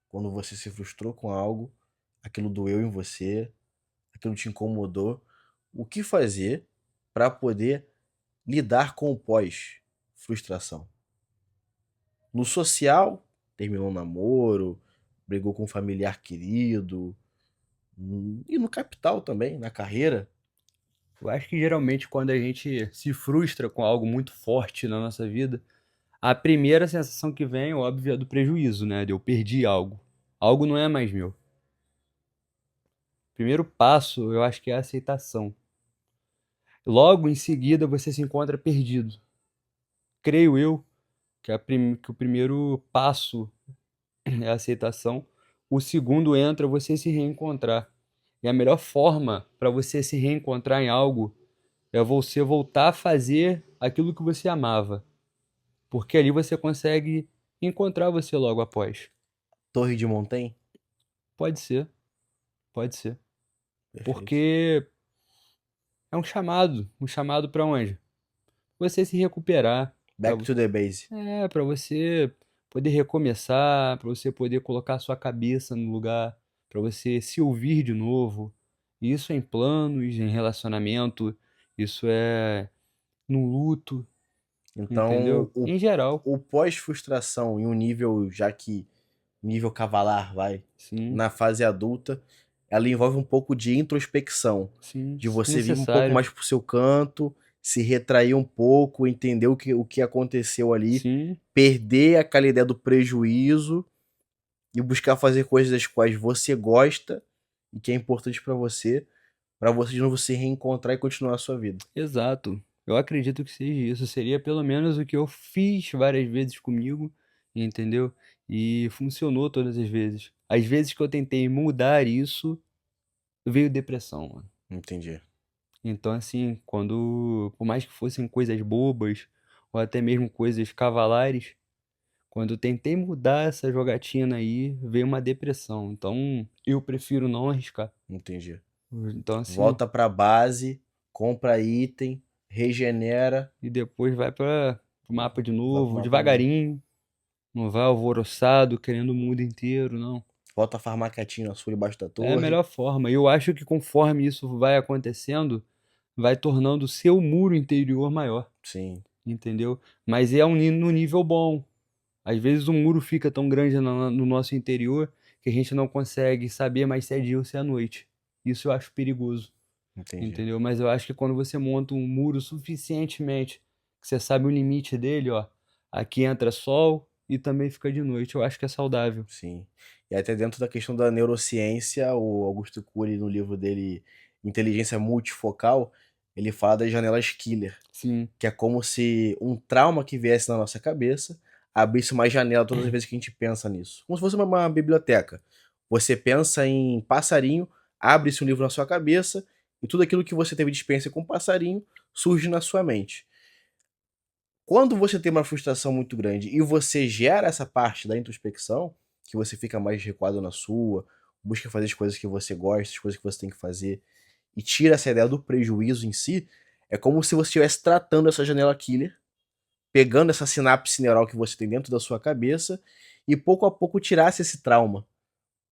Quando você se frustrou com algo, aquilo doeu em você, aquilo te incomodou. O que fazer para poder lidar com o pós-frustração? No social, terminou um namoro, brigou com um familiar querido, e no capital também, na carreira. eu acho que geralmente quando a gente se frustra com algo muito forte na nossa vida, a primeira sensação que vem, óbvio, é do prejuízo, né? De eu perdi algo. Algo não é mais meu. Primeiro passo, eu acho que é a aceitação. Logo em seguida, você se encontra perdido. Creio eu que o primeiro passo é a aceitação. O segundo entra você se reencontrar. E a melhor forma para você se reencontrar em algo é você voltar a fazer aquilo que você amava. Porque ali você consegue encontrar você logo após. Torre de Montanha? Pode ser, pode ser. Perfeito. Porque é um chamado para onde? Você se recuperar, para Back to the base. para você poder recomeçar, para você poder colocar a sua cabeça no lugar, para você se ouvir de novo. Isso é em planos, em relacionamento, isso é no luto, Então, entendeu? Em geral, o pós-frustração em um nível, já que nível cavalar, vai, sim, na fase adulta, ela envolve um pouco de introspecção, sim, de você vir um pouco necessário, mais pro seu canto, se retrair um pouco, entender o que aconteceu ali, sim, perder aquela ideia do prejuízo e buscar fazer coisas das quais você gosta e que é importante para você de novo se reencontrar e continuar a sua vida. exato. Eu acredito que seja isso. Seria pelo menos o que eu fiz várias vezes comigo, entendeu? E funcionou todas as vezes. As vezes que eu tentei mudar isso, veio depressão, mano. Entendi. Então, assim, por mais que fossem coisas bobas, ou até mesmo coisas cavalares, quando eu tentei mudar essa jogatina aí, veio uma depressão. Então, eu prefiro não arriscar. Entendi. Então, assim, Volta pra base, compra item, regenera, e depois vai para o mapa de vai pro novo, mapa de novo. devagarinho, não vai alvoroçado, querendo o mundo inteiro, não. Volta a farmar quietinho na sua debaixo da É a torre. melhor forma. E eu acho que conforme isso vai acontecendo, vai tornando o seu muro interior maior, Sim, entendeu? Mas é no nível bom. Às vezes o muro fica tão grande no nosso interior que a gente não consegue saber mais se é dia ou se é noite. Isso eu acho perigoso, entendi. entendeu? Mas eu acho que quando você monta um muro suficientemente, que você sabe o limite dele, ó, aqui entra sol e também fica de noite, eu acho que é saudável. Sim. E até dentro da questão da neurociência, o Augusto Cury, no livro dele, Inteligência Multifocal, ele fala das janelas killer, Sim, que é como se um trauma que viesse na nossa cabeça abrisse uma janela todas as vezes que a gente pensa nisso. Como se fosse uma biblioteca. Você pensa em passarinho, abre-se um livro na sua cabeça e tudo aquilo que você teve de experiência com passarinho surge na sua mente. Quando você tem uma frustração muito grande e você gera essa parte da introspecção, que você fica mais recuado na sua, busca fazer as coisas que você gosta, as coisas que você tem que fazer, e tira essa ideia do prejuízo em si, é como se você estivesse tratando essa janela killer, pegando essa sinapse neural que você tem dentro da sua cabeça e pouco a pouco tirasse esse trauma.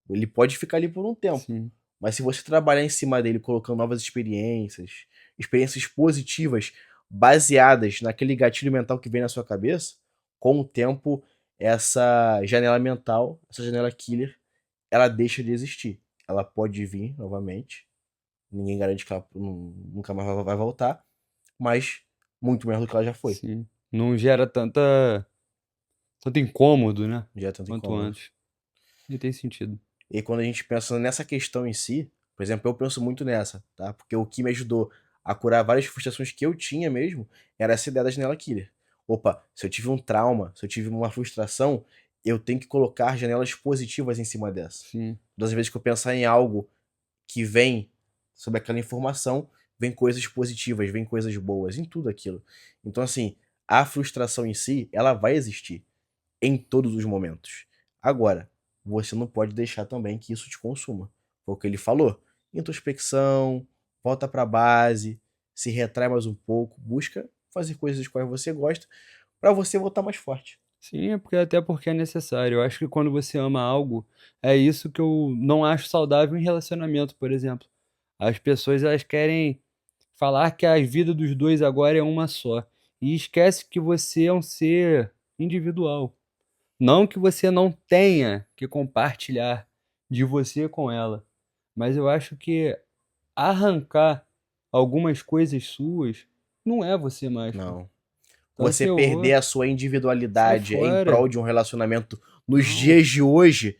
Ele pode ficar ali por um tempo, sim, mas se você trabalhar em cima dele, colocando novas experiências, experiências positivas, baseadas naquele gatilho mental que vem na sua cabeça, com o tempo, essa janela mental, essa janela killer, ela deixa de existir. Ela pode vir novamente, ninguém garante que ela nunca mais vai voltar, mas muito menos do que ela já foi. sim. Não gera tanto incômodo, né? Já é tanto Quanto incômodo. antes. E tem sentido. E quando a gente pensa nessa questão em si, por exemplo, eu penso muito nessa, tá? Porque o que me ajudou a curar várias frustrações que eu tinha mesmo era essa ideia da janela killer. Opa, se eu tive um trauma, se eu tive uma frustração, eu tenho que colocar janelas positivas em cima dessa. Sim, Das vezes que eu pensar em algo que vem sobre aquela informação, vem coisas positivas, vem coisas boas, em tudo aquilo. Então, assim, a frustração em si, ela vai existir em todos os momentos. Agora, você não pode deixar também que isso te consuma. Foi o que ele falou. Introspecção, volta para a base, se retrai mais um pouco, busca fazer coisas das quais você gosta para você voltar mais forte. sim, até porque é necessário. Eu acho que quando você ama algo, é isso que eu não acho saudável em relacionamento, por exemplo. As pessoas elas querem falar que a vida dos dois agora é uma só e esquece que você é um ser individual. Não que você não tenha que compartilhar de você com ela, mas eu acho que arrancar algumas coisas suas não é você mais, pô. Não. Então, se Você eu perder vou, a sua sai individualidade em prol fora. de um relacionamento nos Não, dias de hoje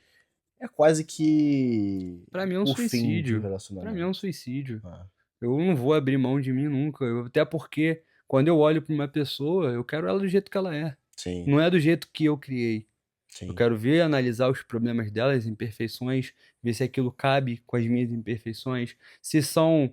é quase que pra mim é um o fim de um suicídio. Pra mim é um relacionamento. suicídio. Ah, Eu não vou abrir mão de mim nunca. Até porque quando eu olho pra uma pessoa, eu quero ela do jeito que ela é. sim, Não é do jeito que eu criei. Eu sim, quero ver, analisar os problemas dela, as imperfeições, ver se aquilo cabe com as minhas imperfeições, se são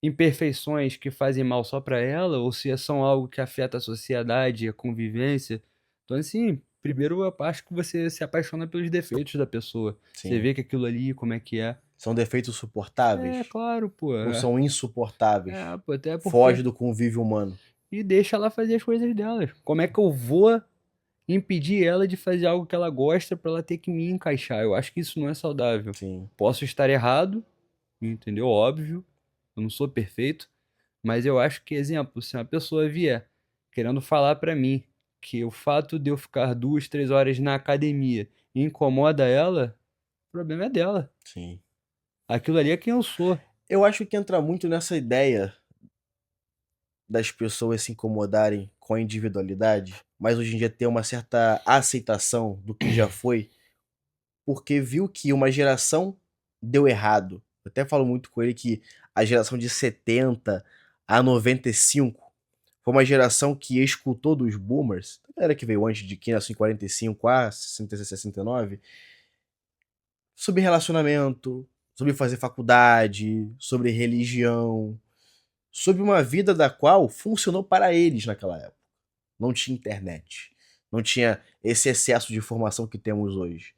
imperfeições que fazem mal só para ela ou se são algo que afeta a sociedade, a convivência. Então, assim, primeiro eu acho que você se apaixona pelos defeitos da pessoa. Você sim. vê que aquilo ali, como é que é. São defeitos É, suportáveis claro, pô. ou É, são insuportáveis? pô, até porque. Foge do convívio humano. E deixa ela fazer as coisas dela. Como é que eu vou impedir ela de fazer algo que ela gosta pra ela ter que me encaixar? Eu acho que isso não é saudável. Sim, Posso estar errado, entendeu? Óbvio. Eu não sou perfeito. Mas eu acho que, exemplo, se uma pessoa vier querendo falar pra mim que o fato de eu ficar 2, 3 horas na academia incomoda ela, o problema é dela. sim. Aquilo ali é quem eu sou. Eu acho que entra muito nessa ideia das pessoas se incomodarem com a individualidade, mas hoje em dia ter uma certa aceitação do que já foi, porque viu que uma geração deu errado. Eu até falo muito com ele que a geração de 70 a 95 foi uma geração que escutou dos boomers, a galera que veio antes de que nasceu em 45 a 60, 69, sobre relacionamento, sobre fazer faculdade, sobre religião, sobre uma vida da qual funcionou para eles naquela época. Não tinha internet, não tinha esse excesso de informação que temos hoje.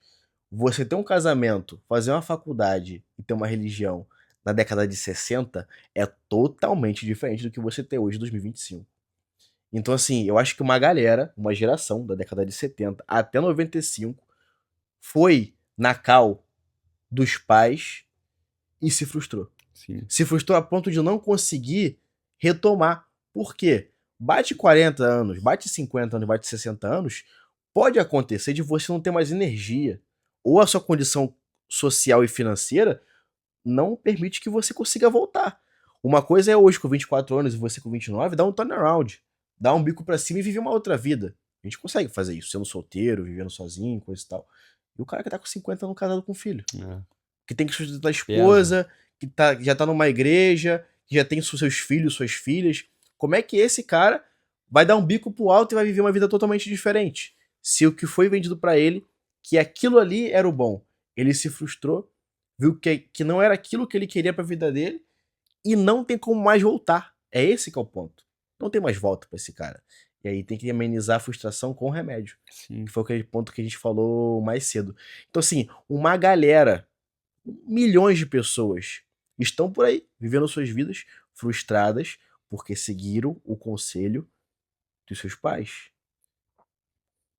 Você ter um casamento, fazer uma faculdade e ter uma religião na década de 60 é totalmente diferente do que você ter hoje em 2025. Então, assim, eu acho que uma galera, uma geração da década de 70 até 95, foi na cal dos pais e se frustrou. Sim. Se frustrou a ponto de não conseguir retomar. Por quê? Bate 40 anos, bate 50 anos, bate 60 anos, pode acontecer de você não ter mais energia. Ou a sua condição social e financeira não permite que você consiga voltar. Uma coisa é hoje com 24 anos e você com 29, dar um turnaround. Dar um bico pra cima e viver uma outra vida. A gente consegue fazer isso, sendo solteiro, vivendo sozinho, coisa e tal. E o cara que tá com 50 anos casado com filho. É. Que tem que sustentar a Pesa. esposa, que já tá numa igreja, que já tem seus filhos, suas filhas. Como é que esse cara vai dar um bico pro alto e vai viver uma vida totalmente diferente? Se o que foi vendido pra ele, que aquilo ali era o bom, ele se frustrou, viu que não era aquilo que ele queria pra vida dele e não tem como mais voltar. É esse que é o ponto. Não tem mais volta pra esse cara. E aí tem que amenizar a frustração com remédio. Sim. Que foi aquele ponto que a gente falou mais cedo. Então, assim, uma galera, milhões de pessoas estão por aí, vivendo suas vidas frustradas porque seguiram o conselho dos seus pais.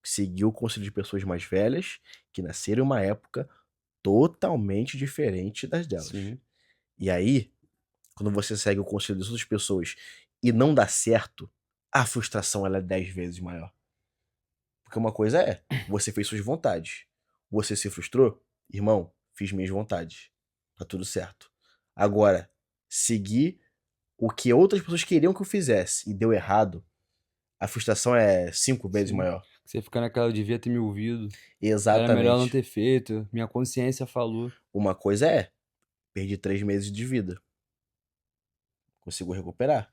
Seguiu o conselho de pessoas mais velhas que nasceram em uma época totalmente diferente das delas. Sim. E aí, quando você segue o conselho das outras pessoas e não dá certo, a frustração ela é 10 vezes maior. Porque uma coisa é, você fez suas vontades. Você se frustrou? Irmão, fiz minhas vontades. Tá tudo certo. Agora, seguir o que outras pessoas queriam que eu fizesse e deu errado, a frustração é 5 vezes Sim. maior. Você fica naquela, eu devia ter me ouvido. Era Exatamente. melhor não ter feito. Minha consciência falou. Uma coisa é, perdi 3 meses de vida. Consigo recuperar.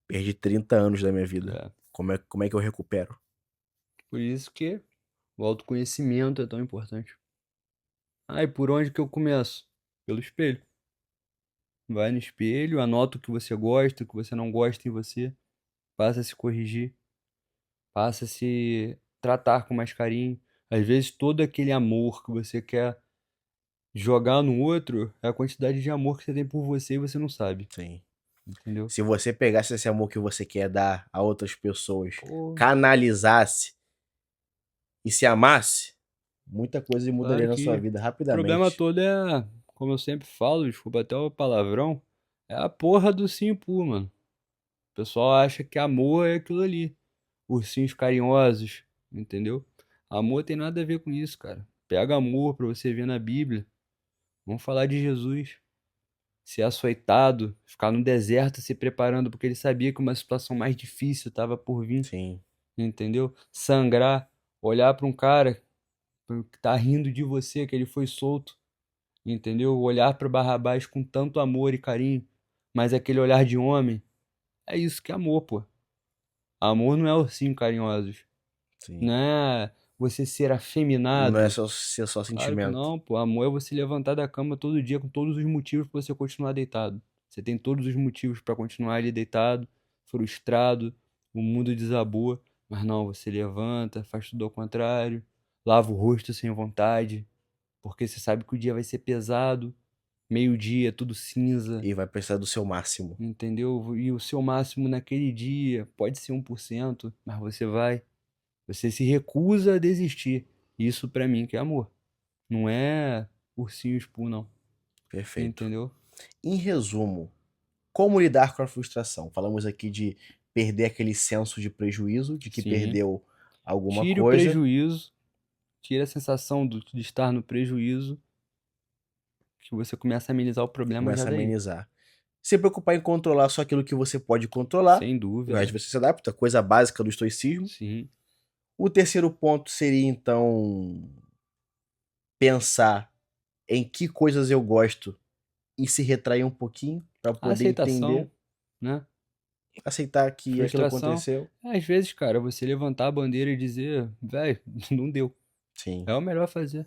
Perdi 30 anos da minha vida. É. Como é que eu recupero? Por isso que o autoconhecimento é tão importante. Ah, e por onde que eu começo? Pelo espelho. Vai no espelho, anota o que você gosta, o que você não gosta em você. Passa a se corrigir. Passa a se tratar com mais carinho. Às vezes todo aquele amor que você quer jogar no outro é a quantidade de amor que você tem por você e você não sabe. Sim. Entendeu? Se você pegasse esse amor que você quer dar a outras pessoas, Pô, canalizasse e se amasse, muita coisa mudaria claro na sua que vida o problema rapidamente. todo é, como eu sempre falo, desculpa até o palavrão, é a porra do Simpu, mano. O pessoal acha que amor é aquilo ali. Ursinhos carinhosos, entendeu? Amor tem nada a ver com isso, cara. Pega amor pra você ver na Bíblia. Vamos falar de Jesus. Ser açoitado, ficar no deserto se preparando porque ele sabia que uma situação mais difícil estava por vir, Sim. entendeu? Sangrar, olhar pra um cara que tá rindo de você, que ele foi solto, entendeu? Olhar pra Barrabás com tanto amor e carinho, mas aquele olhar de homem, é isso que é amor, pô. Amor não é ursinho carinhosos, Sim. não é você ser Não é afeminado. só ser só Claro que sentimento. não, pô. Amor é você levantar da cama todo dia com todos os motivos pra você continuar deitado. Você tem todos os motivos pra continuar ali deitado, frustrado, o mundo desabou, mas não, você levanta, faz tudo ao contrário, lava o rosto sem vontade, porque você sabe que o dia vai ser pesado, meio-dia, tudo cinza, E vai precisar do seu máximo. entendeu? E o seu máximo naquele dia pode ser 1%, mas você vai. Você se recusa a desistir. Isso pra mim que é amor. Não é ursinhos Pooh, não. Perfeito. Entendeu? Em resumo, como lidar com a frustração? Falamos aqui de perder aquele senso de prejuízo, de que Sim. perdeu alguma Tire o coisa. prejuízo. Tire a sensação de estar no prejuízo. Que você começa a amenizar o problema já Começa a daí. amenizar. Se preocupar em controlar só aquilo que você pode controlar. Sem O dúvida. resto você se adapta, coisa básica do estoicismo. Sim. O terceiro ponto seria, então, pensar em que coisas eu gosto e se retrair um pouquinho para A poder entender, aceitação, né? aceitar que aquilo Frustração. aconteceu. Às vezes, cara, você levantar a bandeira e dizer, velho, não deu. Sim. É o melhor fazer.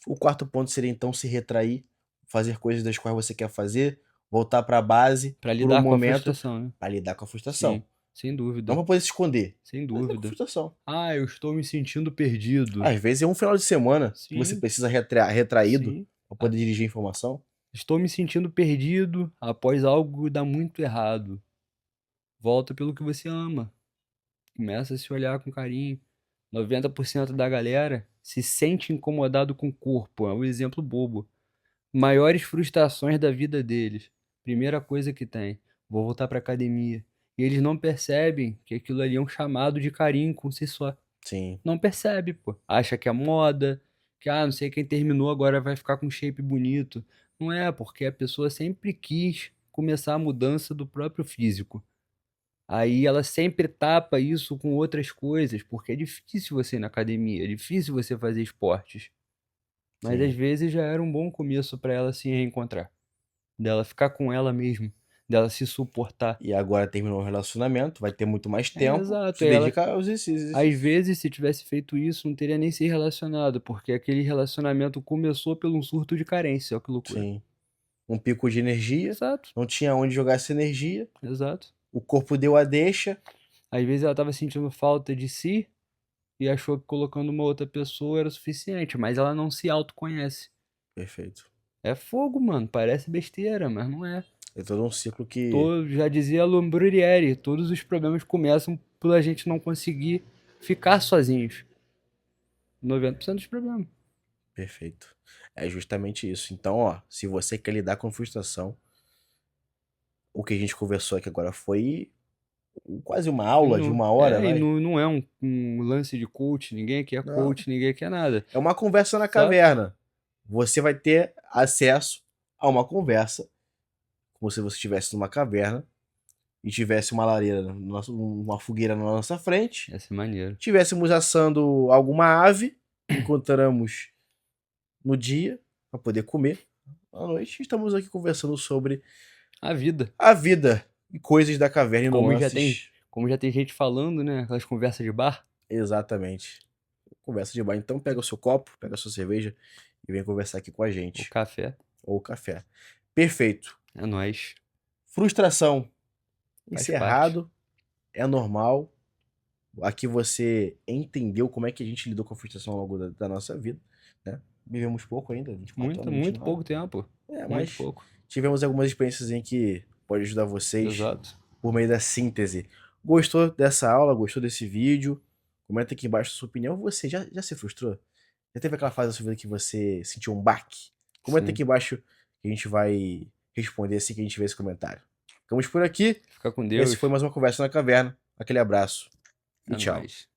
O quarto ponto seria, então, se retrair, fazer coisas das quais você quer fazer, voltar para a base Pra por um lidar com a momento frustração, né? para lidar com a frustração. Sim, sem Não dúvida, para poder se esconder, sem mas é com dúvida. frustração. Ah, eu estou me sentindo perdido. Às vezes é um final de semana que você Sim, precisa retraído sim. para poder dirigir informação. Estou me sentindo perdido após algo dar muito errado. Volta pelo que você ama. Começa a se olhar com carinho. 90% da galera se sente incomodado com o corpo. É um exemplo bobo. Maiores frustrações da vida deles. Primeira coisa que tem, vou voltar pra academia. E eles não percebem que aquilo ali é um chamado de carinho com si só. Sim, Não percebe, pô. Acha que é moda, que não sei quem terminou agora vai ficar com shape bonito. Não é, porque a pessoa sempre quis começar a mudança do próprio físico. Aí ela sempre tapa isso com outras coisas, porque é difícil você ir na academia, é difícil você fazer esportes. Mas às sim. vezes já era um bom começo pra ela se reencontrar, dela ficar com ela mesma, dela se suportar. E agora terminou o relacionamento, vai ter muito mais É, tempo, exato. se Ela, dedica aos às exercícios. vezes, se tivesse feito isso, não teria nem se relacionado, porque aquele relacionamento começou pelo um surto de carência, olha que loucura. Sim. Um pico de energia, Exato, não tinha onde jogar essa energia, exato. o corpo deu a deixa. Às vezes ela tava sentindo falta de si e achou que colocando uma outra pessoa era o suficiente, mas ela não se autoconhece. Perfeito. É fogo, mano. Parece besteira, mas não é. É todo um ciclo que. Já dizia Lombrieri, todos os problemas começam por a gente não conseguir ficar sozinhos. 90% dos problemas. Perfeito. É justamente isso. Então, ó, se você quer lidar com frustração, o que a gente conversou aqui agora foi quase uma E aula de não, 1 hora, e vai? não é um lance de coach, ninguém aqui é Não. coach, ninguém aqui é nada. É uma conversa na Exato. caverna. Você vai ter acesso a uma conversa, como se você estivesse numa caverna e tivesse uma lareira, uma fogueira na nossa frente, Essa é maneiro. tivéssemos assando alguma ave, encontramos no dia para poder comer. À noite estamos aqui conversando sobre A vida. a vida e coisas da caverna e Como já tem, nuances. como já tem gente falando, né? Aquelas conversas de bar. Exatamente. Conversa de bar. Então pega o seu copo, pega a sua cerveja e vem conversar aqui com a O gente. café. Ou café. Perfeito. É nóis. Frustração. Faz parte. Encerrado. É normal. Aqui você entendeu como é que a gente lidou com a frustração ao longo da nossa vida, né? Vivemos pouco ainda, 24 Muito, anos, muito 29. pouco tempo. Muito Mas pouco. tivemos algumas experiências em que pode ajudar vocês Exato. por meio da síntese. Gostou dessa aula? Gostou desse vídeo? Comenta aqui embaixo a sua opinião. Você já se frustrou? Já teve aquela fase da sua vida que você sentiu um baque? Comenta Sim. aqui embaixo que a gente vai responder assim que a gente ver esse comentário. Ficamos por aqui. Fica com Esse Deus. foi mais uma Conversa na Caverna. Aquele abraço e É tchau. nóis.